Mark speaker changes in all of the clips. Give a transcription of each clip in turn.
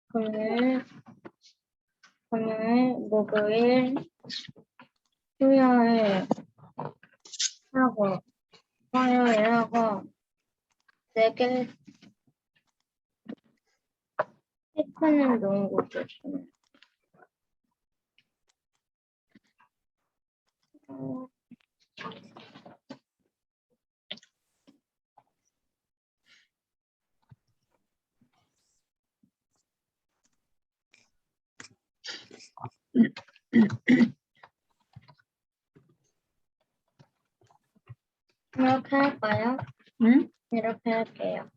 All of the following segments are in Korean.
Speaker 1: 금요일, 금요일, 목요일, 수요일 하고, 화요일 하고, 4개 체크는 농구죠. 이렇게 할까요?
Speaker 2: 응?
Speaker 1: 이렇게 할게요.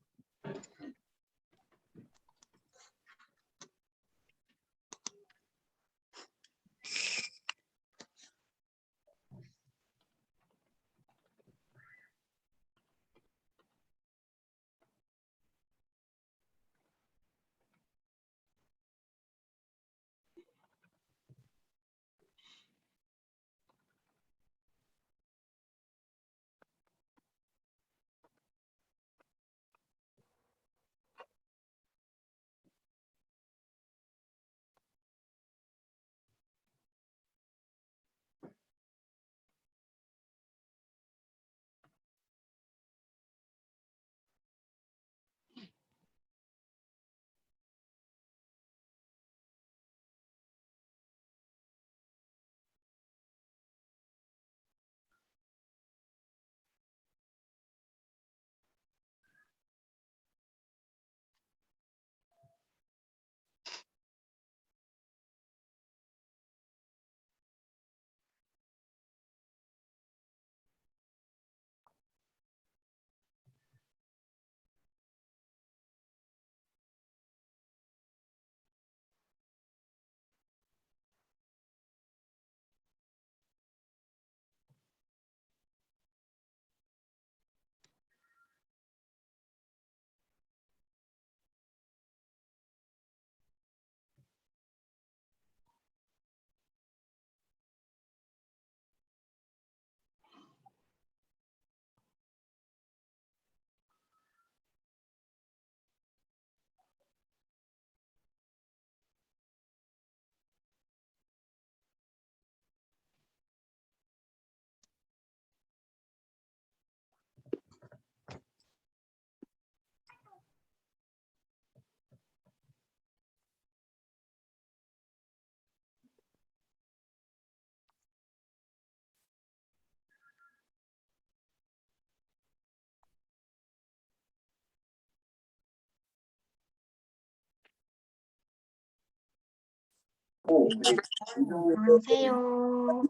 Speaker 3: 안녕하세요.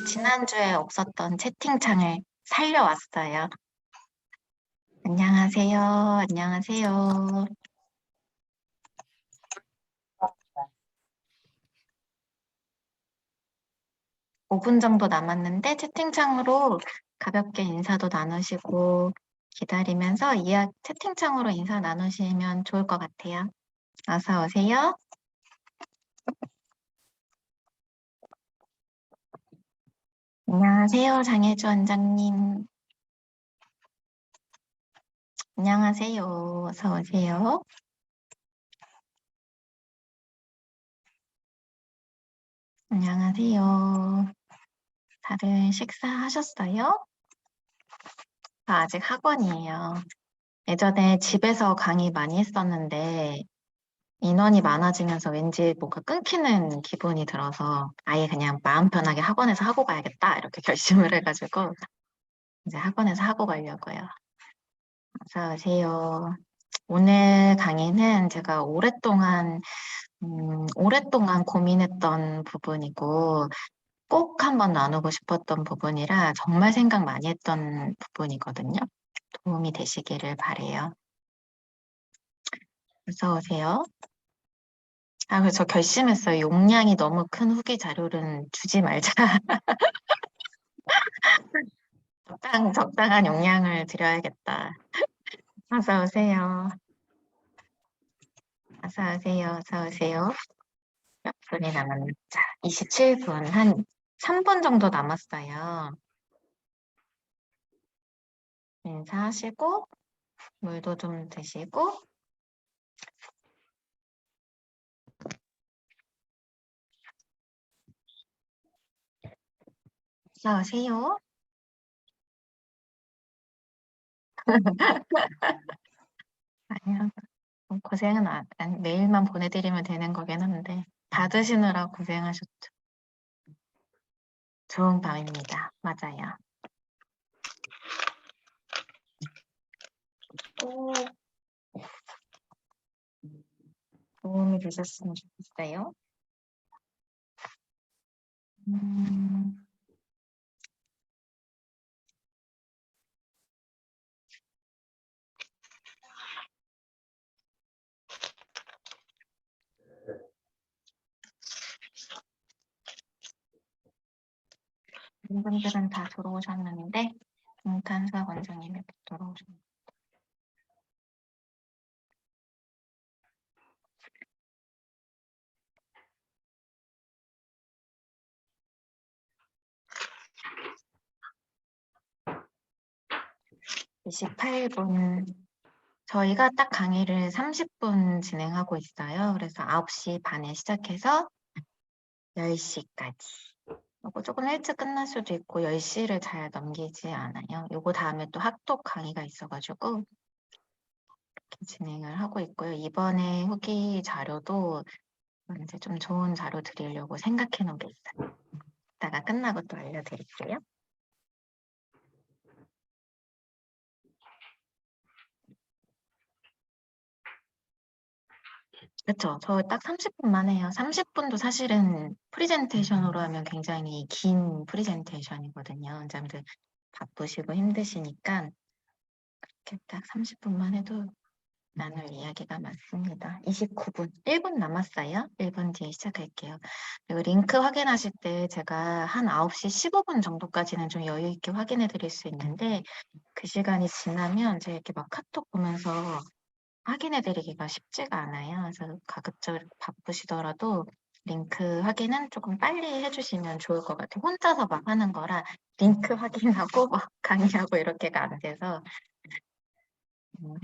Speaker 3: 지난주에 없었던 채팅창을 살려왔어요. 안녕하세요. 안녕하세요. 5분 정도 남았는데 채팅창으로 가볍게 인사도 나누시고 기다리면서 채팅창으로 인사 나누시면 좋을 것 같아요. 어서 오세요. 안녕하세요. 장혜주 원장님. 안녕하세요. 어서 오세요. 안녕하세요. 다들 식사하셨어요? 저 아직 학원이에요. 예전에 집에서 강의 많이 했었는데 인원이 많아지면서 왠지 뭔가 끊기는 기분이 들어서 아예 그냥 마음 편하게 학원에서 하고 가야겠다 이렇게 결심을 해가지고 이제 학원에서 하고 가려고요. 어서 오세요. 오늘 강의는 제가 오랫동안 고민했던 부분이고 꼭 한번 나누고 싶었던 부분이라 정말 생각 많이 했던 부분이거든요. 도움이 되시기를 바래요. 어서 오세요. 그래서 저 결심했어요. 용량이 너무 큰 후기 자료는 주지 말자. 적당한 용량을 드려야겠다. 어서 오세요. 어서 오세요. 어서 오세요. 몇 분이 남았나? 자, 27분. 한 3분 정도 남았어요. 인사하시고 물도 좀 드시고 어서 오세요. 아니요. 고생은 매일만 보내드리면 되는 거긴 한데 받으시느라 고생하셨죠. 좋은 밤입니다. 맞아요. 꼭 도움이 되셨으면 좋겠어요. 분들은 다 들어오셨는데 김탄사 원장님이 못 들어오셨네요. (28분) 저희가 딱 강의를 30분 진행하고 있어요. 그래서 9시 반에 시작해서 10시까지. 이거 조금 일찍 끝날 수도 있고 10시를 잘 넘기지 않아요. 요거 다음에 또 학독 강의가 있어가지고 이렇게 진행을 하고 있고요. 이번에 후기 자료도 이제 좀 좋은 자료 드리려고 생각해 놓은 게 있어요. 이따가 끝나고 또 알려드릴게요. 그렇죠. 저 딱 30분만 해요. 30분도 사실은 프레젠테이션으로 하면 굉장히 긴 프레젠테이션이거든요. 원장님들 바쁘시고 힘드시니까 이렇게 딱 30분만 해도 나눌 이야기가 많습니다. 29분, 1분 남았어요. 1분 뒤에 시작할게요. 그리고 링크 확인하실 때 제가 한 9시 15분 정도까지는 좀 여유 있게 확인해 드릴 수 있는데 그 시간이 지나면 제가 이렇게 막 카톡 보면서 확인해 드리기가 쉽지가 않아요. 그래서 가급적 바쁘시더라도 링크 확인은 조금 빨리 해주시면 좋을 것 같아요. 혼자서 막 하는 거라 링크 확인하고 막 강의하고 이렇게가 안 돼서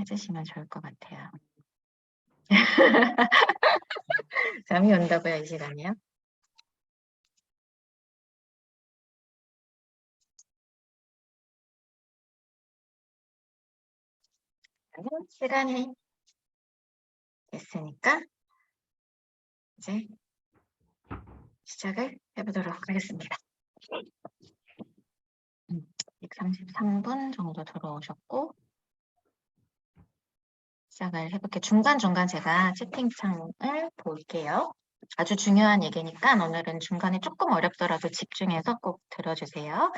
Speaker 3: 해주시면 좋을 것 같아요. 잠이 온다고요, 이 시간이요? 시간이 됐으니까 이제 시작을 해보도록 하겠습니다. 133분 정도 들어오셨고 시작을 해볼게요. 중간중간 제가 채팅창을 볼게요. 아주 중요한 얘기니까 오늘은 중간에 조금 어렵더라도 집중해서 꼭 들어주세요.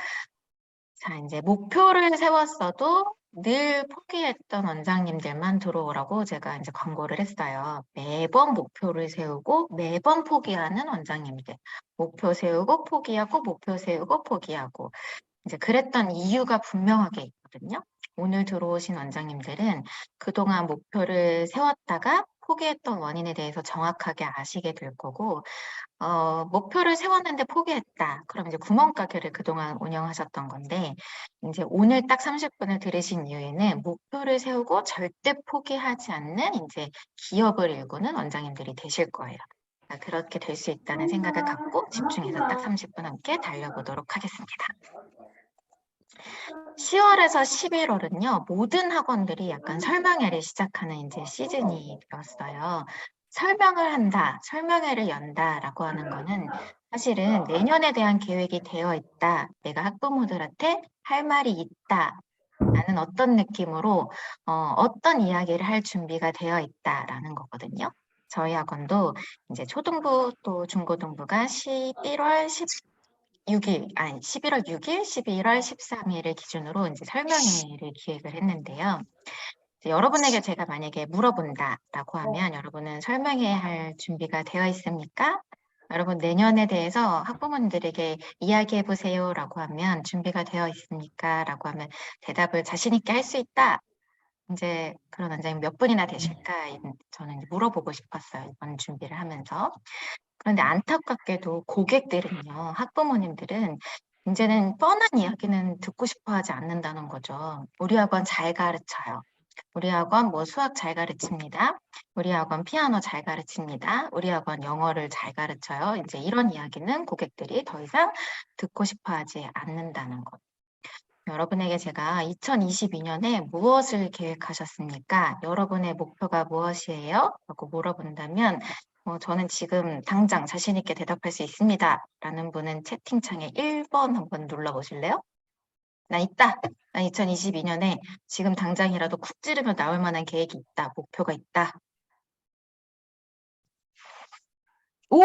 Speaker 3: 자, 이제 목표를 세웠어도 늘 포기했던 원장님들만 들어오라고 제가 이제 광고를 했어요. 매번 목표를 세우고 매번 포기하는 원장님들. 목표 세우고 포기하고 목표 세우고 포기하고. 이제 그랬던 이유가 분명하게 있거든요. 오늘 들어오신 원장님들은 그동안 목표를 세웠다가 포기했던 원인에 대해서 정확하게 아시게 될 거고, 목표를 세웠는데 포기했다. 그럼 이제 구멍가게를 그동안 운영하셨던 건데, 이제 오늘 딱 30분을 들으신 이유에는 목표를 세우고 절대 포기하지 않는 이제 기업을 일구는 원장님들이 되실 거예요. 그렇게 될 수 있다는 생각을 갖고 집중해서 딱 30분 함께 달려보도록 하겠습니다. 10월에서 11월은요, 모든 학원들이 약간 설명회를 시작하는 이제 시즌이 되었어요. 설명을 한다, 설명회를 연다라고 하는 거는 사실은 내년에 대한 계획이 되어 있다, 내가 학부모들한테 할 말이 있다, 라는 어떤 느낌으로 어떤 이야기를 할 준비가 되어 있다라는 거거든요. 저희 학원도 이제 초등부 또 중고등부가 11월 11월 6일, 11월 13일을 기준으로 이제 설명회를 기획을 했는데요. 여러분에게 제가 만약에 물어본다라고 하면 여러분은 설명회 할 준비가 되어 있습니까? 여러분 내년에 대해서 학부모님들에게 이야기해 보세요라고 하면 준비가 되어 있습니까? 라고 하면 대답을 자신 있게 할 수 있다. 이제 그런 원장님 몇 분이나 되실까? 저는 이제 물어보고 싶었어요. 이번 준비를 하면서. 그런데 안타깝게도 고객들은요, 학부모님들은 이제는 뻔한 이야기는 듣고 싶어 하지 않는다는 거죠. 우리 학원 잘 가르쳐요. 우리 학원 뭐 수학 잘 가르칩니다. 우리 학원 피아노 잘 가르칩니다. 우리 학원 영어를 잘 가르쳐요. 이제 이런 이야기는 고객들이 더 이상 듣고 싶어 하지 않는다는 것. 여러분에게 제가 2022년에 무엇을 계획하셨습니까? 여러분의 목표가 무엇이에요? 라고 물어본다면 저는 지금 당장 자신 있게 대답할 수 있습니다. 라는 분은 채팅창에 1번 한번 눌러보실래요? 나 있다. 나 2022년에 지금 당장이라도 쿡 찌르면 나올 만한 계획이 있다. 목표가 있다. 오!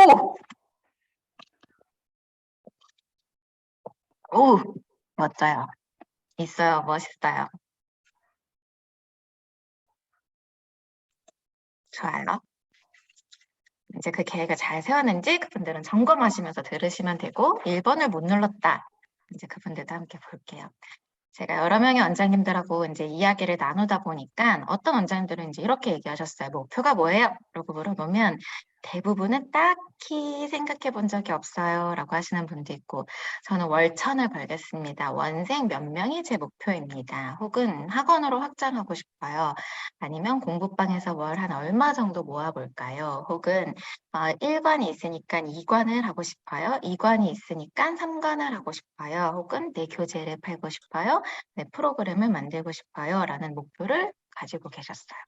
Speaker 3: 오! 멋져요. 있어요. 멋있어요. 좋아요. 이제 그 계획을 잘 세웠는지 그분들은 점검하시면서 들으시면 되고 1번을 못 눌렀다. 이제 그분들도 함께 볼게요. 제가 여러 명의 원장님들하고 이제 이야기를 나누다 보니까 어떤 원장님들은 이제 이렇게 얘기하셨어요. 목표가 뭐예요? 라고 물어보면 대부분은 딱히 생각해 본 적이 없어요. 라고 하시는 분도 있고 저는 월천을 벌겠습니다. 원생 몇 명이 제 목표입니다. 혹은 학원으로 확장하고 싶어요. 아니면 공부방에서 월 한 얼마 정도 모아볼까요? 혹은 1관이 있으니까 2관을 하고 싶어요. 2관이 있으니까 3관을 하고 싶어요. 혹은 내 교재를 팔고 싶어요. 내 프로그램을 만들고 싶어요. 라는 목표를 가지고 계셨어요.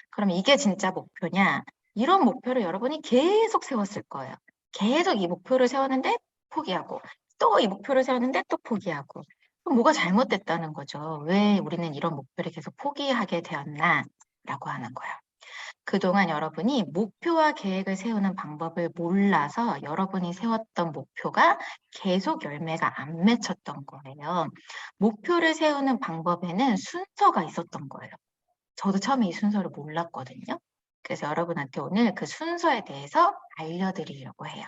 Speaker 3: 그럼 이게 진짜 목표냐? 이런 목표를 여러분이 계속 세웠을 거예요. 계속 이 목표를 세웠는데 포기하고 또 이 목표를 세웠는데 또 포기하고 그럼 뭐가 잘못됐다는 거죠. 왜 우리는 이런 목표를 계속 포기하게 되었나? 라고 하는 거예요. 그동안 여러분이 목표와 계획을 세우는 방법을 몰라서 여러분이 세웠던 목표가 계속 열매가 안 맺혔던 거예요. 목표를 세우는 방법에는 순서가 있었던 거예요. 저도 처음에 이 순서를 몰랐거든요. 그래서 여러분한테 오늘 그 순서에 대해서 알려드리려고 해요.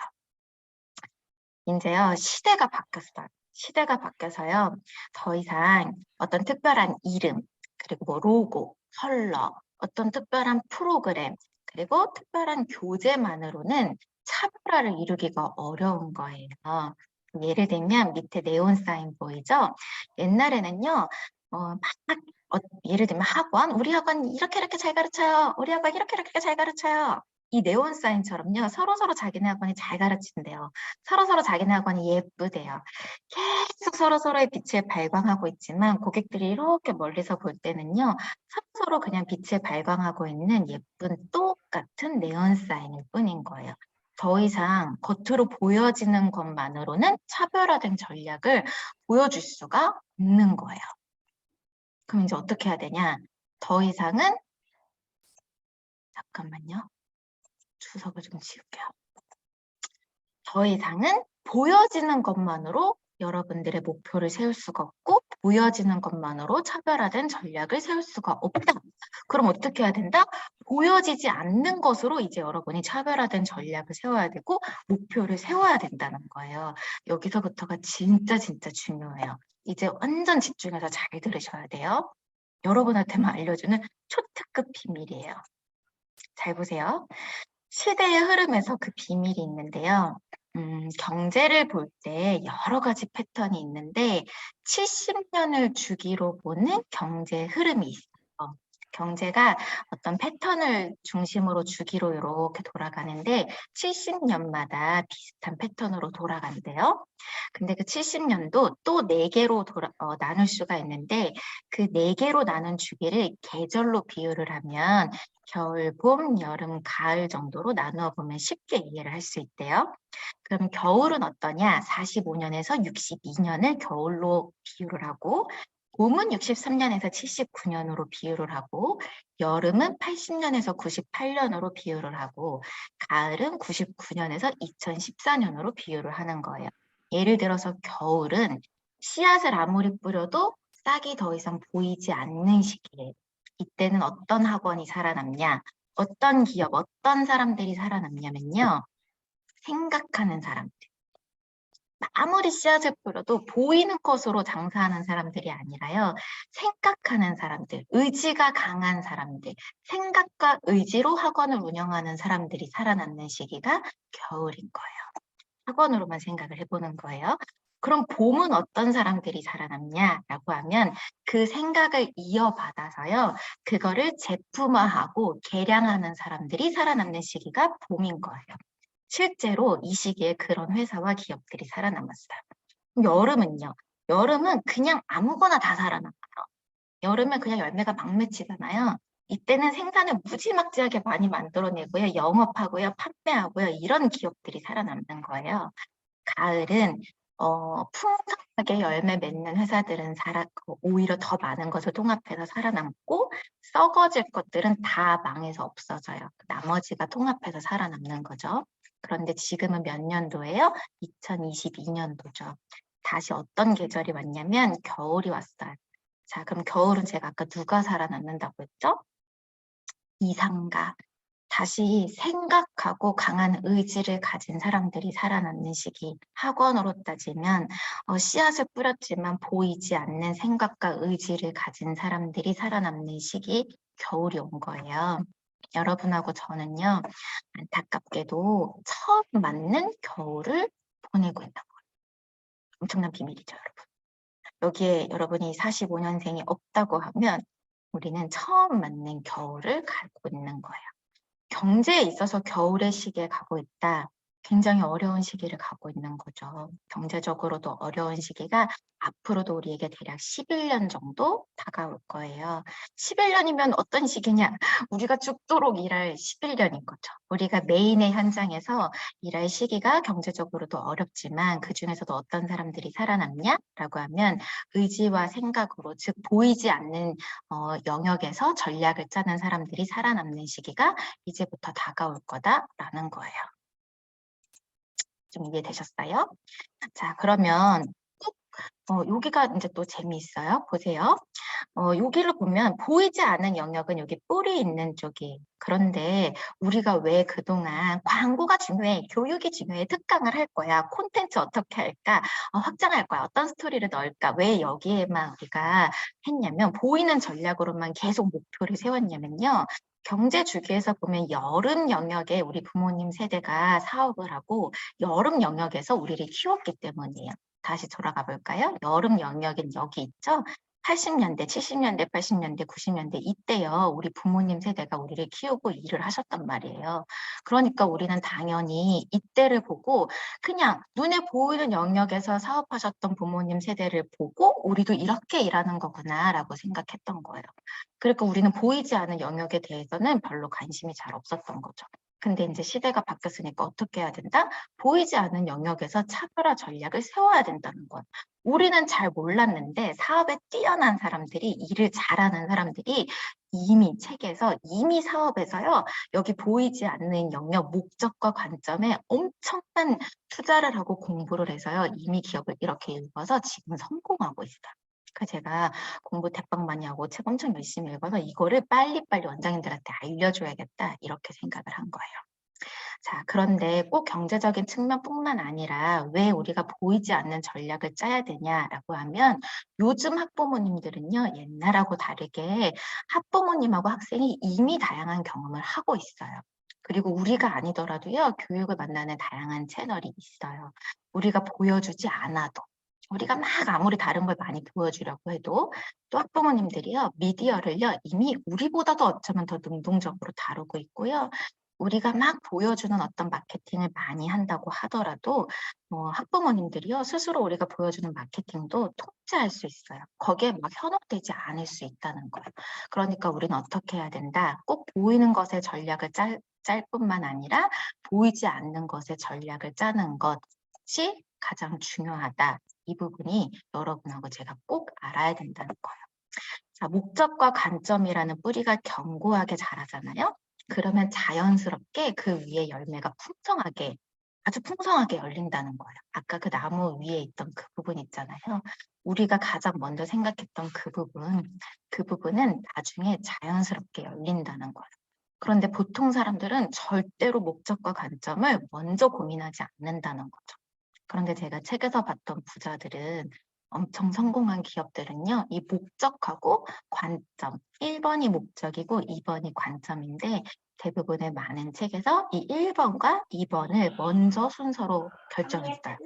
Speaker 3: 이제요, 시대가 바뀌었어요. 시대가 바뀌어서요, 더 이상 어떤 특별한 이름, 그리고 뭐 로고, 컬러, 어떤 특별한 프로그램, 그리고 특별한 교재만으로는 차별화를 이루기가 어려운 거예요. 예를 들면 밑에 네온 사인 보이죠? 옛날에는요, 예를 들면 학원, 우리 학원 이렇게 잘 가르쳐요. 우리 학원 이렇게 잘 가르쳐요. 이 네온 사인처럼요. 서로서로 자기네 학원이 잘 가르친대요. 서로서로 자기네 학원이 예쁘대요. 계속 서로서로의 빛을 발광하고 있지만 고객들이 이렇게 멀리서 볼 때는요. 서로서로 그냥 빛을 발광하고 있는 예쁜 똑같은 네온 사인일 뿐인 거예요. 더 이상 겉으로 보여지는 것만으로는 차별화된 전략을 보여줄 수가 없는 거예요. 그럼 이제 어떻게 해야 되냐? 더 이상은 잠깐만요. 주석을 좀 지울게요. 더 이상은 보여지는 것만으로 여러분들의 목표를 세울 수가 없고 보여지는 것만으로 차별화된 전략을 세울 수가 없다. 그럼 어떻게 해야 된다? 보여지지 않는 것으로 이제 여러분이 차별화된 전략을 세워야 되고 목표를 세워야 된다는 거예요. 여기서부터가 진짜 중요해요. 이제 완전 집중해서 잘 들으셔야 돼요. 여러분한테만 알려주는 초특급 비밀이에요. 잘 보세요. 시대의 흐름에서 그 비밀이 있는데요. 경제를 볼 때 여러 가지 패턴이 있는데 70년을 주기로 보는 경제 흐름이 있어요. 경제가 어떤 패턴을 중심으로 주기로 이렇게 돌아가는데 70년마다 비슷한 패턴으로 돌아간대요. 근데 그 70년도 또 4개로 나눌 수가 있는데 그 4개로 나눈 주기를 계절로 비유를 하면 겨울, 봄, 여름, 가을 정도로 나누어 보면 쉽게 이해를 할 수 있대요. 그럼 겨울은 어떠냐? 45년에서 62년을 겨울로 비유를 하고 봄은 63년에서 79년으로 비유를 하고 여름은 80년에서 98년으로 비유를 하고 가을은 99년에서 2014년으로 비유를 하는 거예요. 예를 들어서 겨울은 씨앗을 아무리 뿌려도 싹이 더 이상 보이지 않는 시기에 이때는 어떤 학원이 살아남냐? 어떤 기업, 어떤 사람들이 살아남냐면요. 생각하는 사람들. 아무리 씨앗을 뿌려도 보이는 것으로 장사하는 사람들이 아니라요. 생각하는 사람들, 의지가 강한 사람들, 생각과 의지로 학원을 운영하는 사람들이 살아남는 시기가 겨울인 거예요. 학원으로만 생각을 해보는 거예요. 그럼 봄은 어떤 사람들이 살아남냐라고 하면 그 생각을 이어받아서요. 그거를 제품화하고 개량하는 사람들이 살아남는 시기가 봄인 거예요. 실제로 이 시기에 그런 회사와 기업들이 살아남았어요. 여름은요. 여름은 그냥 아무거나 다 살아남아요. 여름에 그냥 열매가 막 맺히잖아요. 이때는 생산을 무지막지하게 많이 만들어내고요. 영업하고요. 판매하고요. 이런 기업들이 살아남는 거예요. 가을은 풍성하게 열매 맺는 회사들은 오히려 더 많은 것을 통합해서 살아남고 썩어질 것들은 다 망해서 없어져요. 나머지가 통합해서 살아남는 거죠. 그런데 지금은 몇 년도예요? 2022년도죠. 다시 어떤 계절이 왔냐면 겨울이 왔어요. 자, 그럼 겨울은 제가 아까 누가 살아남는다고 했죠? 이상가. 다시 생각하고 강한 의지를 가진 사람들이 살아남는 시기. 학원으로 따지면 씨앗을 뿌렸지만 보이지 않는 생각과 의지를 가진 사람들이 살아남는 시기, 겨울이 온 거예요. 여러분하고 저는요, 안타깝게도 처음 맞는 겨울을 보내고 있는 거예요. 엄청난 비밀이죠, 여러분. 여기에 여러분이 45년생이 없다고 하면 우리는 처음 맞는 겨울을 가고 있는 거예요. 경제에 있어서 겨울의 시기에 가고 있다. 굉장히 어려운 시기를 가고 있는 거죠. 경제적으로도 어려운 시기가 앞으로도 우리에게 대략 11년 정도 다가올 거예요. 11년이면 어떤 시기냐? 우리가 죽도록 일할 11년인 거죠. 우리가 메인의 현장에서 일할 시기가 경제적으로도 어렵지만 그중에서도 어떤 사람들이 살아남냐라고 하면 의지와 생각으로, 즉 보이지 않는 영역에서 전략을 짜는 사람들이 살아남는 시기가 이제부터 다가올 거다라는 거예요. 좀 이해되셨어요? 자, 그러면 여기가 이제 또 재미있어요. 보세요. 여기를 보면 보이지 않는 영역은 여기 뿔이 있는 쪽이. 그런데 우리가 왜 그동안 광고가 중요해, 교육이 중요해, 특강을 할 거야, 콘텐츠 어떻게 할까, 확장할 거야, 어떤 스토리를 넣을까, 왜 여기에만 우리가 했냐면 보이는 전략으로만 계속 목표를 세웠냐면요. 경제 주기에서 보면 여름 영역에 우리 부모님 세대가 사업을 하고 여름 영역에서 우리를 키웠기 때문이에요. 다시 돌아가 볼까요? 여름 영역은 여기 있죠? 80년대, 70년대, 80년대, 90년대 이때요. 우리 부모님 세대가 우리를 키우고 일을 하셨단 말이에요. 그러니까 우리는 당연히 이때를 보고 그냥 눈에 보이는 영역에서 사업하셨던 부모님 세대를 보고 우리도 이렇게 일하는 거구나라고 생각했던 거예요. 그러니까 우리는 보이지 않는 영역에 대해서는 별로 관심이 잘 없었던 거죠. 근데 이제 시대가 바뀌었으니까 어떻게 해야 된다? 보이지 않는 영역에서 차별화 전략을 세워야 된다는 것. 우리는 잘 몰랐는데 사업에 뛰어난 사람들이, 일을 잘하는 사람들이 이미 책에서, 이미 사업에서요, 여기 보이지 않는 영역, 목적과 관점에 엄청난 투자를 하고 공부를 해서요, 이미 기업을 이렇게 읽어서 지금 성공하고 있어요. 그러니까 제가 공부 대박 많이 하고 책 엄청 열심히 읽어서 이거를 빨리빨리 원장님들한테 알려줘야겠다, 이렇게 생각을 한 거예요. 자, 그런데 꼭 경제적인 측면뿐만 아니라 왜 우리가 보이지 않는 전략을 짜야 되냐라고 하면 요즘 학부모님들은요, 옛날하고 다르게 학부모님하고 학생이 이미 다양한 경험을 하고 있어요. 그리고 우리가 아니더라도요, 교육을 만나는 다양한 채널이 있어요. 우리가 보여주지 않아도. 우리가 막 아무리 다른 걸 많이 보여주려고 해도 또 학부모님들이요, 미디어를요, 이미 우리보다도 어쩌면 더 능동적으로 다루고 있고요. 우리가 막 보여주는 어떤 마케팅을 많이 한다고 하더라도 학부모님들이요, 스스로 우리가 보여주는 마케팅도 통제할 수 있어요. 거기에 막 현혹되지 않을 수 있다는 거예요. 그러니까 우리는 어떻게 해야 된다? 꼭 보이는 것의 전략을 짤 뿐만 아니라 보이지 않는 것의 전략을 짜는 것이 가장 중요하다. 이 부분이 여러분하고 제가 꼭 알아야 된다는 거예요. 자, 목적과 관점이라는 뿌리가 견고하게 자라잖아요. 그러면 자연스럽게 그 위에 열매가 풍성하게, 아주 풍성하게 열린다는 거예요. 아까 그 나무 위에 있던 그 부분 있잖아요. 우리가 가장 먼저 생각했던 그 부분은 나중에 자연스럽게 열린다는 거예요. 그런데 보통 사람들은 절대로 목적과 관점을 먼저 고민하지 않는다는 거죠. 그런데 제가 책에서 봤던 부자들은, 엄청 성공한 기업들은요, 이 목적하고 관점, 1번이 목적이고 2번이 관점인데 대부분의 많은 책에서 이 1번과 2번을 먼저 순서로 결정했어요.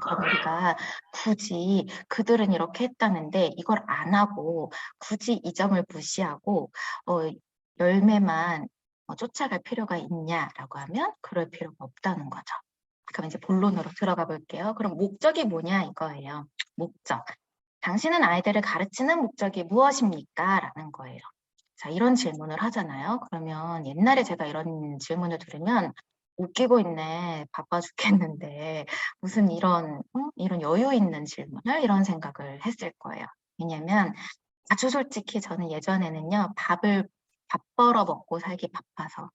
Speaker 3: 그럼 우리가 굳이 그들은 이렇게 했다는데 이걸 안 하고 굳이 이 점을 무시하고 열매만 쫓아갈 필요가 있냐라고 하면 그럴 필요가 없다는 거죠. 그럼 이제 본론으로 들어가 볼게요. 그럼 목적이 뭐냐 이거예요. 목적. 당신은 아이들을 가르치는 목적이 무엇입니까? 라는 거예요. 자, 이런 질문을 하잖아요. 그러면 옛날에 제가 이런 질문을 들으면 웃기고 있네. 바빠 죽겠는데 무슨 이런 여유 있는 질문을 이런 생각을 했을 거예요. 왜냐면 아주 솔직히 저는 예전에는요. 밥 벌어 먹고 살기 바빠서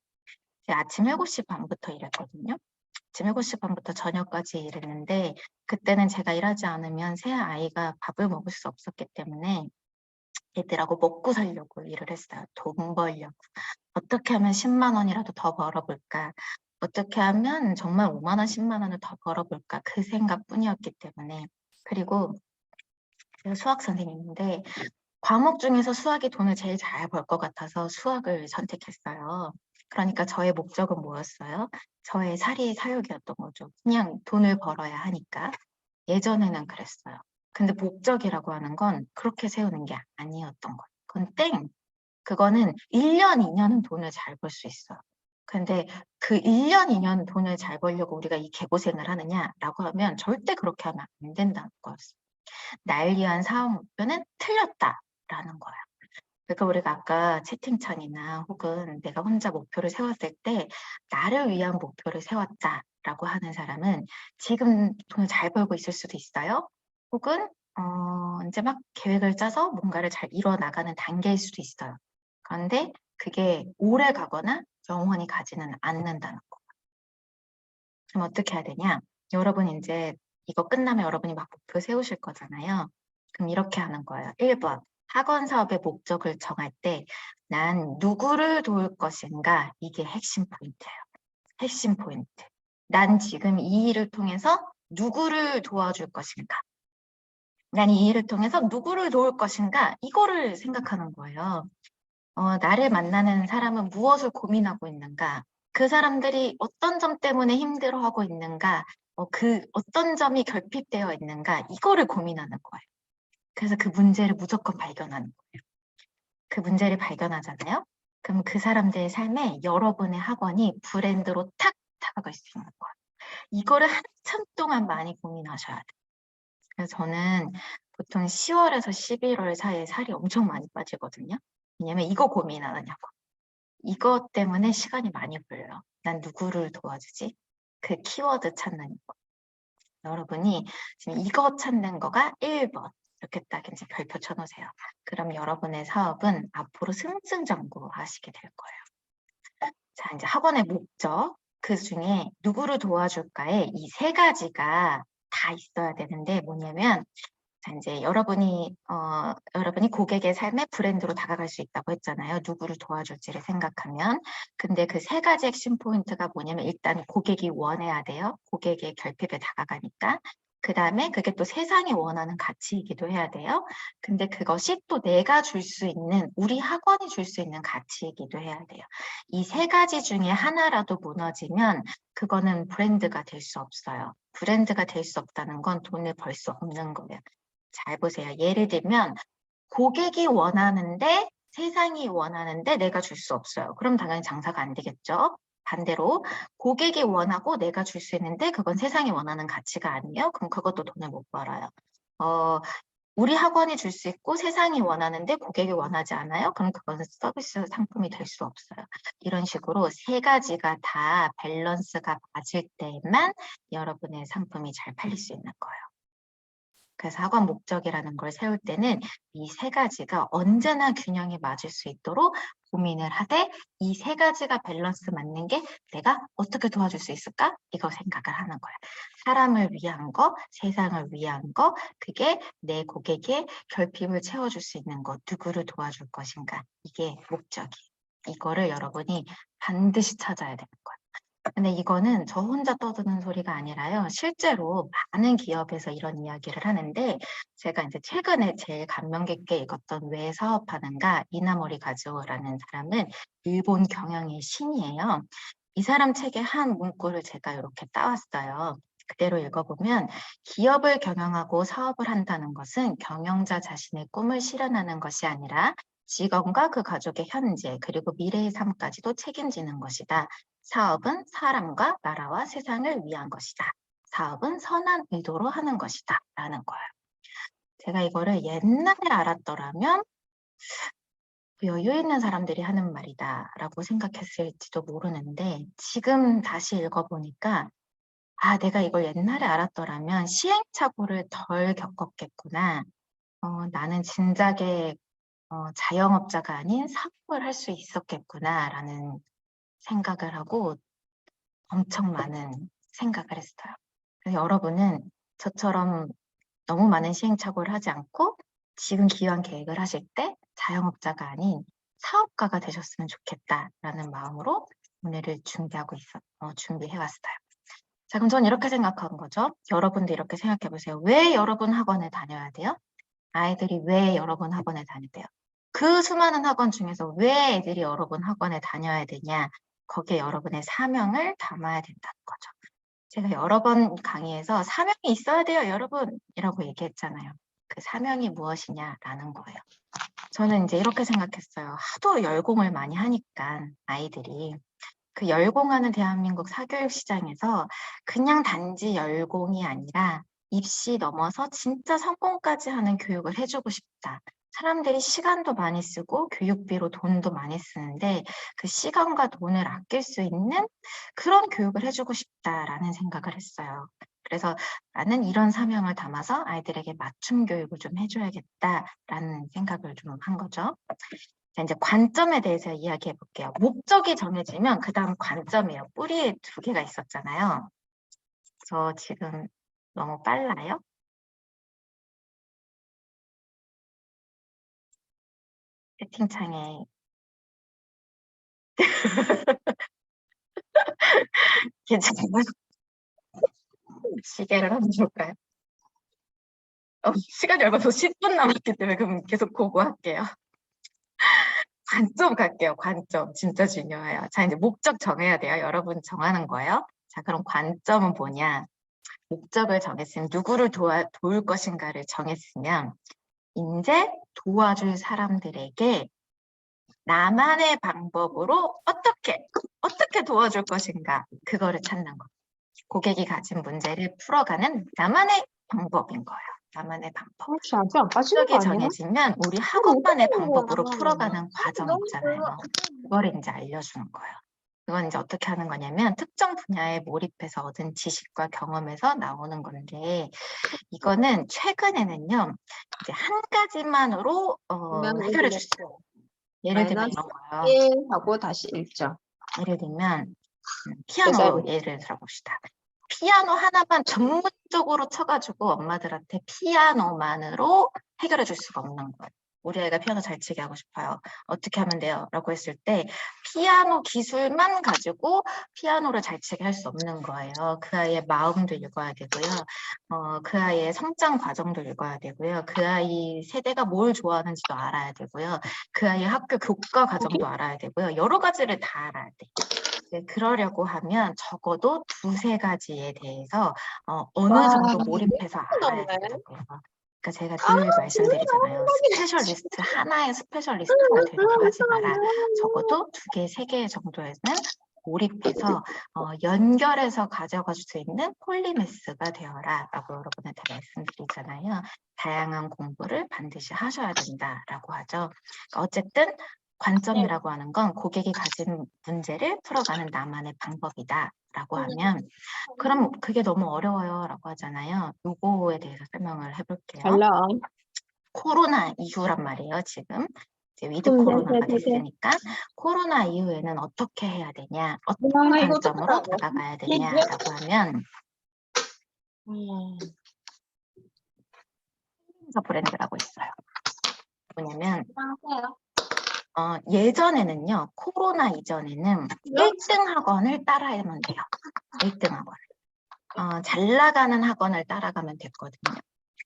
Speaker 3: 아침 7시 반부터 일했거든요. 아침 7시 반부터 저녁까지 일했는데 그때는 제가 일하지 않으면 새 아이가 밥을 먹을 수 없었기 때문에 애들하고 먹고 살려고 일을 했어요. 돈 벌려고. 어떻게 하면 10만 원이라도 더 벌어볼까? 어떻게 하면 정말 5만 원, 10만 원을 더 벌어볼까? 그 생각뿐이었기 때문에. 그리고 제가 수학 선생님인데 과목 중에서 수학이 돈을 제일 잘 벌 것 같아서 수학을 선택했어요. 그러니까 저의 목적은 뭐였어요? 저의 사리사욕이었던 거죠. 그냥 돈을 벌어야 하니까. 예전에는 그랬어요. 근데 목적이라고 하는 건 그렇게 세우는 게 아니었던 거예요. 그건 땡! 그거는 1년, 2년은 돈을 잘 벌 수 있어요. 근데 그 1년, 2년 돈을 잘 벌려고 우리가 이 개고생을 하느냐라고 하면 절대 그렇게 하면 안 된다는 거였어요. 날 위한 사업 목표는 틀렸다라는 거예요. 그러니까 우리가 아까 채팅창이나 혹은 내가 혼자 목표를 세웠을 때 나를 위한 목표를 세웠다라고 하는 사람은 지금 돈을 잘 벌고 있을 수도 있어요. 혹은 이제 막 계획을 짜서 뭔가를 잘 이뤄나가는 단계일 수도 있어요. 그런데 그게 오래 가거나 영원히 가지는 않는다는 거. 그럼 어떻게 해야 되냐? 여러분 이제 이거 끝나면 여러분이 막 목표 세우실 거잖아요. 그럼 이렇게 하는 거예요. 1번, 학원 사업의 목적을 정할 때 난 누구를 도울 것인가? 이게 핵심 포인트예요. 핵심 포인트. 난 지금 이 일을 통해서 누구를 도와줄 것인가? 난 이 일을 통해서 누구를 도울 것인가? 이거를 생각하는 거예요. 나를 만나는 사람은 무엇을 고민하고 있는가? 그 사람들이 어떤 점 때문에 힘들어하고 있는가? 그 어떤 점이 결핍되어 있는가? 이거를 고민하는 거예요. 그래서 그 문제를 무조건 발견하는 거예요. 그 문제를 발견하잖아요. 그럼 그 사람들의 삶에 여러분의 학원이 브랜드로 탁 다가갈 수 있는 거예요. 이거를 한참 동안 많이 고민하셔야 돼요. 그래서 저는 보통 10월에서 11월 사이에 살이 엄청 많이 빠지거든요. 왜냐면 이거 고민하느냐고. 이것 때문에 시간이 많이 걸려요. 난 누구를 도와주지? 그 키워드 찾는 거. 여러분이 지금 이거 찾는 거가 1번. 이렇게 딱 이제 별표 쳐놓으세요. 그럼 여러분의 사업은 앞으로 승승장구하시게 될 거예요. 자, 이제 학원의 목적. 그 중에 누구를 도와줄까에 이 세 가지가 다 있어야 되는데 뭐냐면 자, 이제 여러분이 고객의 삶의 브랜드로 다가갈 수 있다고 했잖아요. 누구를 도와줄지를 생각하면. 근데 그 세 가지 핵심 포인트가 뭐냐면 일단 고객이 원해야 돼요. 고객의 결핍에 다가가니까. 그 다음에 그게 또 세상이 원하는 가치이기도 해야 돼요. 근데 그것이 또 내가 줄 수 있는, 우리 학원이 줄 수 있는 가치이기도 해야 돼요. 이 세 가지 중에 하나라도 무너지면 그거는 브랜드가 될 수 없어요. 브랜드가 될 수 없다는 건 돈을 벌 수 없는 거예요. 잘 보세요. 예를 들면 고객이 원하는데 세상이 원하는데 내가 줄 수 없어요. 그럼 당연히 장사가 안 되겠죠. 반대로 고객이 원하고 내가 줄 수 있는데 그건 세상이 원하는 가치가 아니에요. 그럼 그것도 돈을 못 벌어요. 우리 학원이 줄 수 있고 세상이 원하는데 고객이 원하지 않아요. 그럼 그건 서비스 상품이 될 수 없어요. 이런 식으로 세 가지가 다 밸런스가 맞을 때만 여러분의 상품이 잘 팔릴 수 있는 거예요. 그래서 학원 목적이라는 걸 세울 때는 이 세 가지가 언제나 균형이 맞을 수 있도록 고민을 하되 이 세 가지가 밸런스 맞는 게 내가 어떻게 도와줄 수 있을까? 이거 생각을 하는 거예요. 사람을 위한 거, 세상을 위한 거, 그게 내 고객의 결핍을 채워줄 수 있는 거, 누구를 도와줄 것인가. 이게 목적이에요. 이거를 여러분이 반드시 찾아야 되는 거예요. 근데 이거는 저 혼자 떠드는 소리가 아니라요. 실제로 많은 기업에서 이런 이야기를 하는데 제가 이제 최근에 제일 감명 깊게 읽었던 왜 사업하는가 이나모리 가즈오라는 사람은 일본 경영의 신이에요. 이 사람 책의 한 문구를 제가 이렇게 따왔어요. 그대로 읽어보면 기업을 경영하고 사업을 한다는 것은 경영자 자신의 꿈을 실현하는 것이 아니라 직원과 그 가족의 현재 그리고 미래의 삶까지도 책임지는 것이다. 사업은 사람과 나라와 세상을 위한 것이다. 사업은 선한 의도로 하는 것이다. 라는 거예요. 제가 이거를 옛날에 알았더라면 여유 있는 사람들이 하는 말이다 라고 생각했을지도 모르는데 지금 다시 읽어보니까 아, 내가 이걸 옛날에 알았더라면 시행착오를 덜 겪었겠구나. 나는 진작에 자영업자가 아닌 사업을 할 수 있었겠구나라는 생각을 하고 엄청 많은 생각을 했어요. 그래서 여러분은 저처럼 너무 많은 시행착오를 하지 않고 지금 기왕 계획을 하실 때 자영업자가 아닌 사업가가 되셨으면 좋겠다라는 마음으로 오늘을 준비해왔어요. 자, 그럼 전 이렇게 생각한 거죠. 여러분도 이렇게 생각해 보세요. 왜 여러분 학원에 다녀야 돼요? 아이들이 왜 여러분 학원에 다니대요? 그 수많은 학원 중에서 왜 애들이 여러분 학원에 다녀야 되냐? 거기에 여러분의 사명을 담아야 된다는 거죠. 제가 여러 번 강의에서 사명이 있어야 돼요, 여러분! 이라고 얘기했잖아요. 그 사명이 무엇이냐라는 거예요. 저는 이제 이렇게 생각했어요. 하도 열공을 많이 하니까 아이들이. 그 열공하는 대한민국 사교육 시장에서 그냥 단지 열공이 아니라 입시 넘어서 진짜 성공까지 하는 교육을 해주고 싶다. 사람들이 시간도 많이 쓰고 교육비로 돈도 많이 쓰는데 그 시간과 돈을 아낄 수 있는 그런 교육을 해주고 싶다라는 생각을 했어요. 그래서 나는 이런 사명을 담아서 아이들에게 맞춤 교육을 좀 해줘야겠다라는 생각을 좀 한 거죠. 자, 이제 관점에 대해서 이야기해 볼게요. 목적이 정해지면 그 다음 관점이에요. 뿌리에 두 개가 있었잖아요. 저 지금 너무 빨라요? 채팅창에 괜찮아요? 시계를 한번 볼까요? 시간이 얼마 더 10분 남았기 때문에 그럼 계속 보고 할게요. 관점 갈게요. 관점 진짜 중요해요. 자, 이제 목적 정해야 돼요. 여러분 정하는 거예요. 자, 그럼 관점은 뭐냐? 목적을 정했으면 누구를 도울 것인가를 정했으면 이제 도와줄 사람들에게 나만의 방법으로 어떻게 도와줄 것인가 그거를 찾는 거. 고객이 가진 문제를 풀어가는 나만의 방법인 거예요. 나만의 방법.
Speaker 2: 혹시 아직 안 빠지는 거
Speaker 3: 목적이
Speaker 2: 아니야?
Speaker 3: 정해지면 우리 학업만의
Speaker 1: 못하는 거야.
Speaker 3: 방법으로 풀어가는 과정
Speaker 1: 너무
Speaker 3: 있잖아요. 그거를 이제 알려주는 거예요. 그건 이제 어떻게 하는 거냐면 특정 분야에 몰입해서 얻은 지식과 경험에서 나오는 건데 이거는 최근에는요 이제 한 가지만으로 해결해 줄 수 있어요. 예를 들면
Speaker 2: 마이너스
Speaker 3: 이런 거요.
Speaker 2: 1 하고 다시 1점.
Speaker 3: 예를 들면 피아노 예를 들어봅시다. 피아노 하나만 전문적으로 쳐가지고 엄마들한테 피아노만으로 해결해 줄 수가 없는 거예요. 우리 아이가 피아노 잘 치게 하고 싶어요. 어떻게 하면 돼요? 라고 했을 때 피아노 기술만 가지고 피아노를 잘 치게 할 수 없는 거예요. 그 아이의 마음도 읽어야 되고요. 그 아이의 성장 과정도 읽어야 되고요. 그 아이 세대가 뭘 좋아하는지도 알아야 되고요. 그 아이의 학교 교과 과정도 알아야 되고요. 여러 가지를 다 알아야 돼요. 그러려고 하면 적어도 두세 가지에 대해서 어느 정도 몰입해서 알아야 된다고요. 그러니까 제가 늘 말씀드리잖아요. 스페셜리스트, 하나의 스페셜리스트가 되려고 하지 마라. 적어도 2개, 3개 정도에는 몰입해서 연결해서 가져갈 수 있는 폴리매스가 되어라 라고 여러분한테 말씀드리잖아요. 다양한 공부를 반드시 하셔야 된다라고 하죠. 어쨌든 관점이라고 하는 건 고객이 가진 문제를 풀어가는 나만의 방법이다라고 하면 그럼 그게 너무 어려워요 라고 하잖아요. 요거에 대해서 설명을 해볼게요.
Speaker 2: 달라.
Speaker 3: 코로나 이후란 말이에요. 지금 이제 위드 코로나가 됐으니까 코로나 이후에는 어떻게 해야 되냐, 어떤 관점으로 다가가야 되냐라고 하면 브랜드라고 있어요. 뭐냐면 예전에는요, 코로나 이전에는 1등 학원을 따라하면 돼요. 1등 학원. 잘 나가는 학원을 따라가면 됐거든요.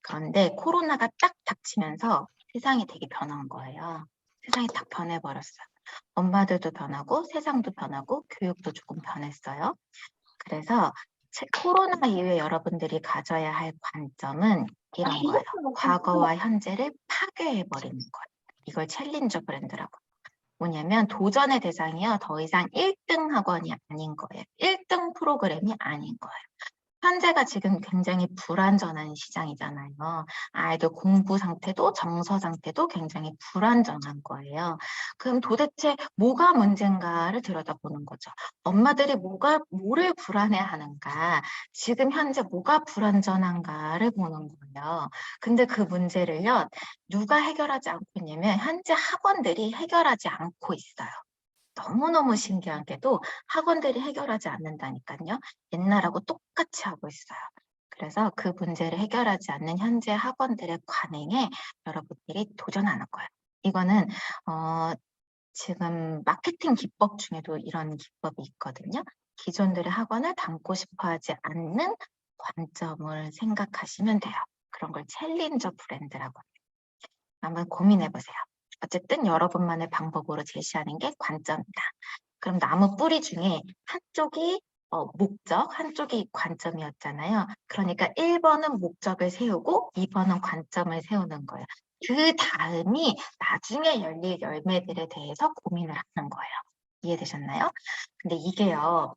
Speaker 3: 그런데 코로나가 딱 닥치면서 세상이 되게 변한 거예요. 세상이 딱 변해버렸어요. 엄마들도 변하고 세상도 변하고 교육도 조금 변했어요. 그래서 코로나 이후에 여러분들이 가져야 할 관점은 이런 거예요. 과거와 현재를 파괴해버리는 거예요. 이걸 챌린저 브랜드라고. 뭐냐면 도전의 대상이요. 더 이상 1등 학원이 아닌 거예요. 1등 프로그램이 아닌 거예요. 현재가 지금 굉장히 불안전한 시장이잖아요. 아이들 공부 상태도 정서 상태도 굉장히 불안정한 거예요. 그럼 도대체 뭐가 문제인가를 들여다보는 거죠. 엄마들이 뭐를 불안해하는가, 지금 현재 뭐가 불안전한가를 보는 거예요. 근데 그 문제를요, 누가 해결하지 않고 있냐면 현재 학원들이 해결하지 않고 있어요. 너무너무 신기하게도 학원들이 해결하지 않는다니까요. 옛날하고 똑같이 하고 있어요. 그래서 그 문제를 해결하지 않는 현재 학원들의 관행에 여러분들이 도전하는 거예요. 이거는 지금 마케팅 기법 중에도 이런 기법이 있거든요. 기존들의 학원을 닮고 싶어 하지 않는 관점을 생각하시면 돼요. 그런 걸 챌린저 브랜드라고 해요. 한번 고민해 보세요. 어쨌든 여러분만의 방법으로 제시하는 게 관점이다. 그럼 나무 뿌리 중에 한쪽이 목적, 한쪽이 관점이었잖아요. 그러니까 1번은 목적을 세우고 2번은 관점을 세우는 거예요. 그 다음이 나중에 열릴 열매들에 대해서 고민을 하는 거예요. 이해되셨나요? 근데 이게요.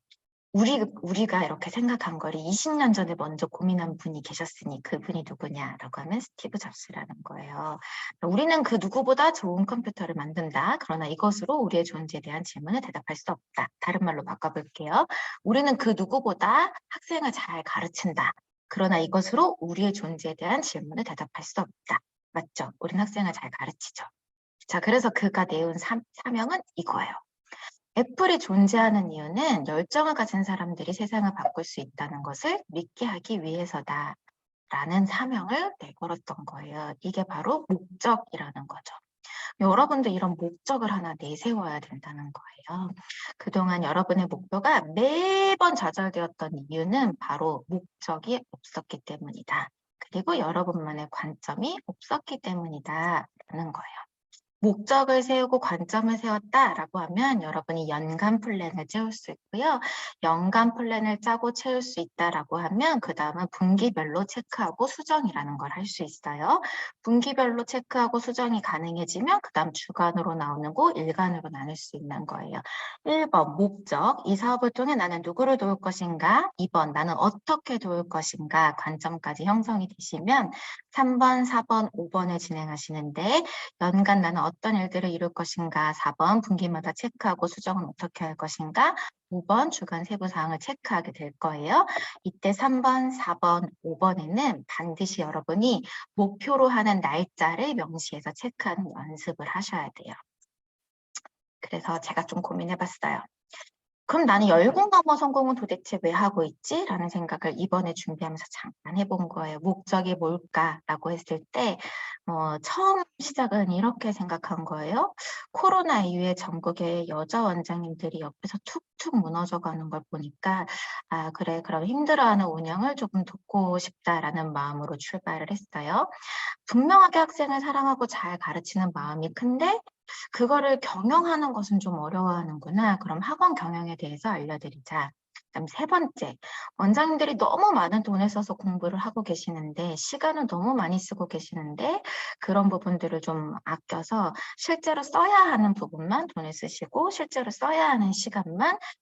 Speaker 3: 우리가 이렇게 생각한 거를 20년 전에 먼저 고민한 분이 계셨으니 그분이 누구냐라고 하면 스티브 잡스라는 거예요. 우리는 그 누구보다 좋은 컴퓨터를 만든다. 그러나 이것으로 우리의 존재에 대한 질문을 대답할 수 없다. 다른 말로 바꿔볼게요. 우리는 그 누구보다 학생을 잘 가르친다. 그러나 이것으로 우리의 존재에 대한 질문을 대답할 수 없다. 맞죠? 우리는 학생을 잘 가르치죠. 자, 그래서 그가 내온 사명은 이거예요. 애플이 존재하는 이유는 열정을 가진 사람들이 세상을 바꿀 수 있다는 것을 믿게 하기 위해서다. 라는 사명을 내걸었던 거예요. 이게 바로 목적이라는 거죠. 여러분도 이런 목적을 하나 내세워야 된다는 거예요. 그동안 여러분의 목표가 매번 좌절되었던 이유는 바로 목적이 없었기 때문이다. 그리고 여러분만의 관점이 없었기 때문이다. 라는 거예요. 목적을 세우고 관점을 세웠다라고 하면 여러분이 연간 플랜을 채울 수 있고요. 연간 플랜을 짜고 채울 수 있다라고 하면 그 다음은 분기별로 체크하고 수정이라는 걸 할 수 있어요. 분기별로 체크하고 수정이 가능해지면 그 다음 주간으로 나오는 거 일간으로 나눌 수 있는 거예요. 1번 목적, 이 사업을 통해 나는 누구를 도울 것인가? 2번 나는 어떻게 도울 것인가? 관점까지 형성이 되시면 3번, 4번, 5번을 진행하시는데 연간 나는 어떤 일들을 이룰 것인가? 4번 분기마다 체크하고 수정은 어떻게 할 것인가? 5번 주간 세부 사항을 체크하게 될 거예요. 이때 3번, 4번, 5번에는 반드시 여러분이 목표로 하는 날짜를 명시해서 체크하는 연습을 하셔야 돼요. 그래서 제가 좀 고민해봤어요. 그럼 나는 열공 넘어 성공은 도대체 왜 하고 있지? 라는 생각을 이번에 준비하면서 잠깐 해본 거예요. 목적이 뭘까라고 했을 때 처음 시작은 이렇게 생각한 거예요. 코로나 이후에 전국의 여자 원장님들이 옆에서 툭툭 무너져가는 걸 보니까 아 그래 그럼 힘들어하는 운영을 조금 돕고 싶다라는 마음으로 출발을 했어요. 분명하게 학생을 사랑하고 잘 가르치는 마음이 큰데 그거를 경영하는 것은 좀 어려워하는구나. 그럼 학원 경영에 대해서 알려드리자. 그다음 3번째, 원장님들이 너무 많은 돈을 써서 공부를 하고 계시는데 시간을 너무 많이 쓰고 계시는데 그런 부분들을 좀 아껴서 실제로 써야 하는 부분만 돈을 쓰시고 실제로 써야 하는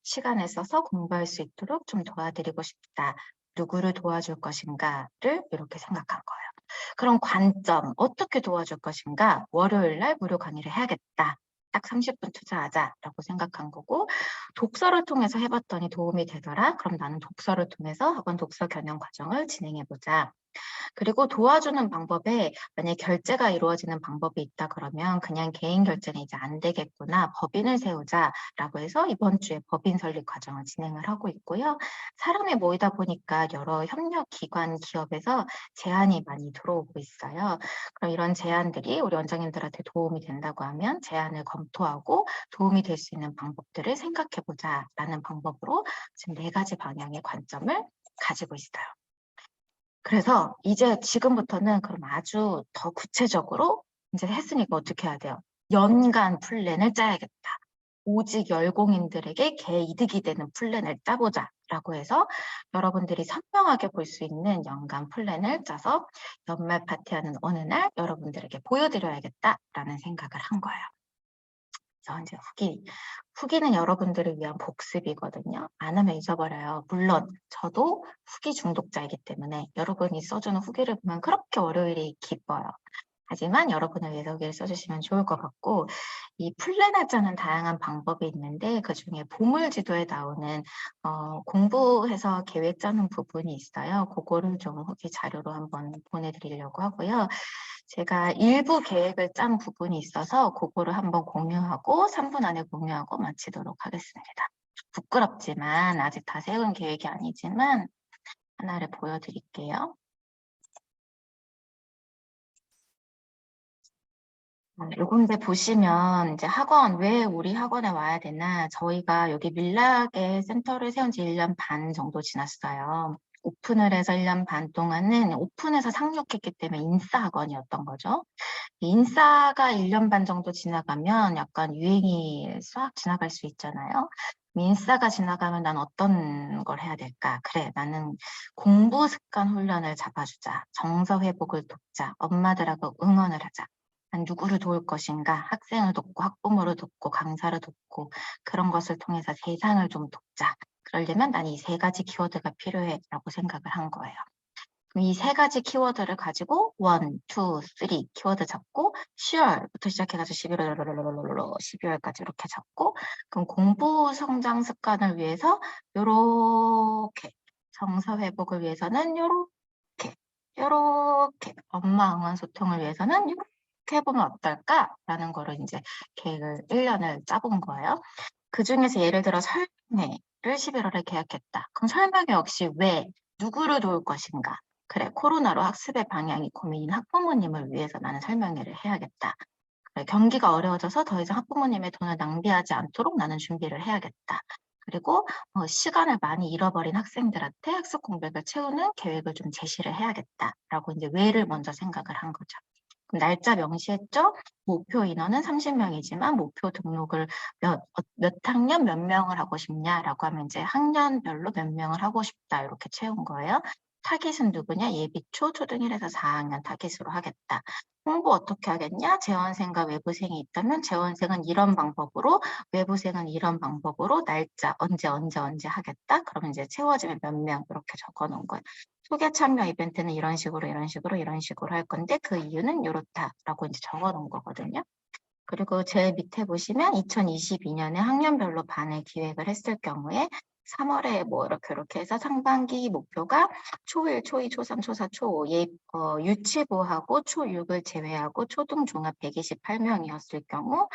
Speaker 3: 시간을 써서 공부할 수 있도록 좀 도와드리고 싶다. 누구를 도와줄 것인가를 이렇게 생각한 거예요. 그럼 관점, 어떻게 도와줄 것인가? 월요일 날 무료 강의를 해야겠다. 딱 30분 투자하자라고 생각한 거고 독서를 통해서 해봤더니 도움이 되더라. 그럼 나는 독서를 통해서 학원 독서 경영 과정을 진행해보자. 그리고 도와주는 방법에 만약에 결제가 이루어지는 방법이 있다 그러면 그냥 개인 결제는 이제 안 되겠구나. 법인을 세우자라고 해서 이번 주에 법인 설립 과정을 진행을 하고 있고요. 사람이 모이다 보니까 여러 협력 기관 기업에서 제안이 많이 들어오고 있어요. 그럼 이런 제안들이 우리 원장님들한테 도움이 된다고 하면 제안을 검토하고 도움이 될 수 있는 방법들을 생각해보자라는 방법으로 지금 4가지 방향의 관점을 가지고 있어요. 그래서 이제 지금부터는 그럼 아주 더 구체적으로 이제 했으니까 어떻게 해야 돼요? 연간 플랜을 짜야겠다. 오직 열공인들에게 개이득이 되는 플랜을 짜보자 라고 해서 여러분들이 선명하게 볼 수 있는 연간 플랜을 짜서 연말 파티하는 어느 날 여러분들에게 보여드려야겠다라는 생각을 한 거예요. 그래서 이제 후기는 여러분들을 위한 복습이거든요. 안 하면 잊어버려요. 물론 저도 후기 중독자이기 때문에 여러분이 써주는 후기를 보면 그렇게 월요일이 기뻐요. 하지만 여러분을 위해서 후기를 써주시면 좋을 것 같고, 이 플랜을 짜는 다양한 방법이 있는데 그중에 보물지도에 나오는 공부해서 계획 짜는 부분이 있어요. 그거를 좀 후기 자료로 한번 보내드리려고 하고요. 제가 일부 계획을 짠 부분이 있어서 그거를 한번 공유하고 3분 안에 공유하고 마치도록 하겠습니다. 부끄럽지만 아직 다 세운 계획이 아니지만 하나를 보여드릴게요. 요건데 보시면 이제 학원, 왜 우리 학원에 와야 되나? 저희가 여기 밀락에 센터를 세운 지 1년 반 정도 지났어요. 오픈을 해서 1년 반 동안은 오픈해서 상륙했기 때문에 인싸 학원이었던 거죠. 인싸가 1년 반 정도 지나가면 약간 유행이 싹 지나갈 수 있잖아요. 인싸가 지나가면 난 어떤 걸 해야 될까? 그래, 나는 공부 습관 훈련을 잡아주자. 정서 회복을 돕자. 엄마들하고 응원을 하자. 난 누구를 도울 것인가? 학생을 돕고 학부모를 돕고 강사를 돕고 그런 것을 통해서 세상을 좀 돕자. 그러려면 난 이 3가지 키워드가 필요해라고 생각을 한 거예요. 그럼 이 3가지 키워드를 가지고 1, 2, 3 키워드 잡고 10월부터 시작해가지고 12월까지 이렇게 잡고, 그럼 공부 성장 습관을 위해서 요렇게, 정서 회복을 위해서는 요렇게 엄마 응원 소통을 위해서는 요렇게 해보면 어떨까라는 거를 이제 계획을 1년을 짜본 거예요. 그 중에서 예를 들어 설명회를 11월에 계약했다. 그럼 설명회 역시 왜, 누구를 도울 것인가? 그래, 코로나로 학습의 방향이 고민인 학부모님을 위해서 나는 설명회를 해야겠다. 그래, 경기가 어려워져서 더 이상 학부모님의 돈을 낭비하지 않도록 나는 준비를 해야겠다. 그리고 시간을 많이 잃어버린 학생들한테 학습 공백을 채우는 계획을 좀 제시를 해야겠다라고 이제 왜를 먼저 생각을 한 거죠. 그럼 날짜 명시했죠? 목표 인원은 30명이지만 목표 등록을 몇 학년 몇 명을 하고 싶냐라고 하면 이제 학년별로 몇 명을 하고 싶다 이렇게 채운 거예요. 타깃은 누구냐? 예비초, 초등 1에서 4학년 타깃으로 하겠다. 홍보 어떻게 하겠냐? 재원생과 외부생이 있다면 재원생은 이런 방법으로, 외부생은 이런 방법으로, 날짜 언제 하겠다. 그러면 이제 채워지면 몇 명 이렇게 적어 놓은 거예요. 소개 참여 이벤트는 이런 식으로 할 건데 그 이유는 이렇다라고 이제 적어 놓은 거거든요. 그리고 제일 밑에 보시면 2022년에 학년별로 반을 기획을 했을 경우에 3월에 뭐 이렇게 해서 상반기 목표가 초1, 초2, 초3, 초4, 초5, 유치부하고 초6을 제외하고 초등 종합 128명이었을 경우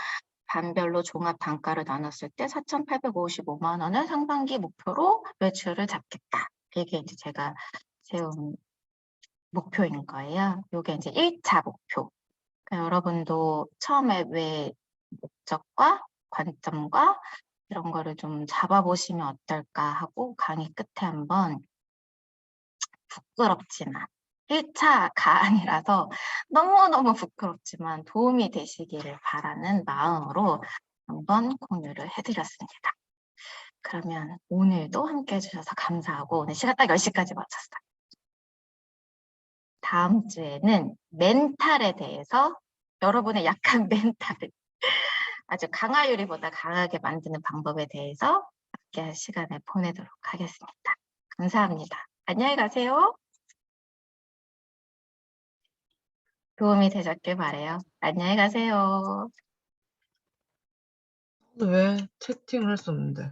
Speaker 3: 반별로 종합 단가를 나눴을 때 4,855만 원을 상반기 목표로 매출을 잡겠다. 이게 이제 제가 세운 목표인 거예요. 이게 이제 1차 목표. 그러니까 여러분도 처음에 왜 목적과 관점과 이런 거를 좀 잡아보시면 어떨까 하고 강의 끝에 한번 부끄럽지만 1차가 아니라서 너무너무 부끄럽지만 도움이 되시기를 바라는 마음으로 한번 공유를 해드렸습니다. 그러면 오늘도 함께 해주셔서 감사하고 오늘 시간 딱 10시까지 맞췄어요. 다음 주에는 멘탈에 대해서 여러분의 약한 멘탈을 아주 강화요리보다 강하게 만드는 방법에 대해서 함께 시간을 보내도록 하겠습니다. 감사합니다. 안녕히 가세요. 도움이 되셨길 바래요. 안녕히 가세요.
Speaker 4: 왜 채팅을 했었는데?